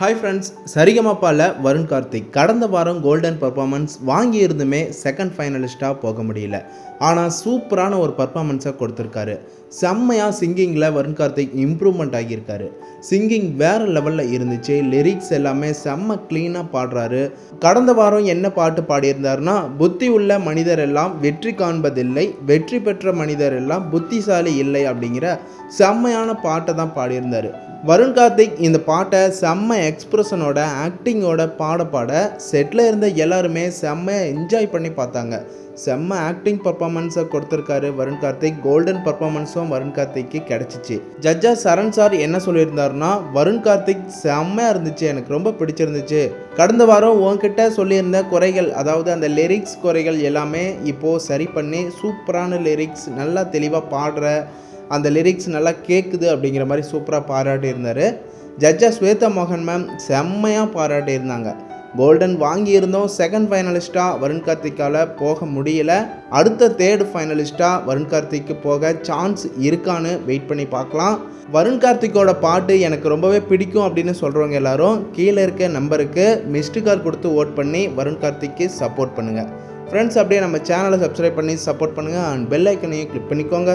Hi friends, சரிகமபால Varun Karthik கடந்த வாரம் golden performance வாங்கியிருந்துமே second ஃபைனலிஸ்ட்டாக போக முடியல. ஆனால் சூப்பரான ஒரு பர்ஃபார்மன்ஸை கொடுத்துருக்காரு. செம்மையாக சிங்கிங்கில் வருண் கார்த்திக் இம்ப்ரூவ்மெண்ட் ஆகியிருக்காரு. சிங்கிங் வேறு லெவலில் இருந்துச்சு. லிரிக்ஸ் எல்லாமே செம்ம க்ளீனாக பாடுறாரு. கடந்த வாரம் என்ன பாட்டு பாடியிருந்தாருன்னா, புத்தி உள்ள மனிதர் எல்லாம் வெற்றி காண்பதில்லை, வெற்றி பெற்ற மனிதர் எல்லாம் புத்திசாலி இல்லை அப்படிங்கிற செம்மையான பாட்டை தான் பாடியிருந்தார். வருண் கார்த்திக் இந்த பாட்டை செம்ம எக்ஸ்பிரஷனோட ஆக்டிங்கோட பாட செட்டில் இருந்த எல்லாருமே செம்மையாக என்ஜாய் பண்ணி பார்த்தாங்க. செம்ம ஆக்டிங் பர்ஃபார்மன்ஸை கொடுத்துருக்காரு வருண் கார்த்திக். கோல்டன் பர்ஃபார்மன்ஸும் வருண் கார்த்திக்கு கிடச்சிச்சு. ஜட்ஜா சரண் சார் என்ன சொல்லியிருந்தாருன்னா, வருண் கார்த்திக் செம்மையாக இருந்துச்சு, எனக்கு ரொம்ப பிடிச்சிருந்துச்சு. கடந்த வாரம் உன்கிட்ட சொல்லியிருந்த குறைகள், அதாவது அந்த லிரிக்ஸ் குறைகள் எல்லாமே இப்போது சரி பண்ணி சூப்பரான லிரிக்ஸ், நல்லா தெளிவாக பாடுற, அந்த லிரிக்ஸ் நல்லா கேட்குது அப்படிங்கிற மாதிரி சூப்பராக பாராட்டியிருந்தார். ஜட்ஜா ஸ்வேதா மோகன் மேம் செம்மையாக பாராட்டியிருந்தாங்க. கோல்டன் வாங்கியிருந்தோம். செகண்ட் ஃபைனலிஸ்ட்டாக வருண் கார்த்திக்கால் போக முடியலை. அடுத்த தேர்டு ஃபைனலிஸ்ட்டாக வருண் கார்த்திக்கு போக சான்ஸ் இருக்கான்னு வெயிட் பண்ணி பார்க்கலாம். வருண் கார்த்திக்கோட பாட்டு எனக்கு ரொம்பவே பிடிக்கும் அப்படின்னு சொல்கிறவங்க எல்லாரும் கீழே இருக்க நம்பருக்கு மிஸ்டு கால் கொடுத்து ஓட் பண்ணி வருண் கார்த்திக்கு சப்போர்ட் பண்ணுங்கள். ஃப்ரெண்ட்ஸ், அப்படியே நம்ம சேனலை சப்ஸ்கிரைப் பண்ணி சப்போர்ட் பண்ணுங்கள். அண்ட் பெல் ஐக்கனையும் கிளிக் பண்ணிக்கோங்க.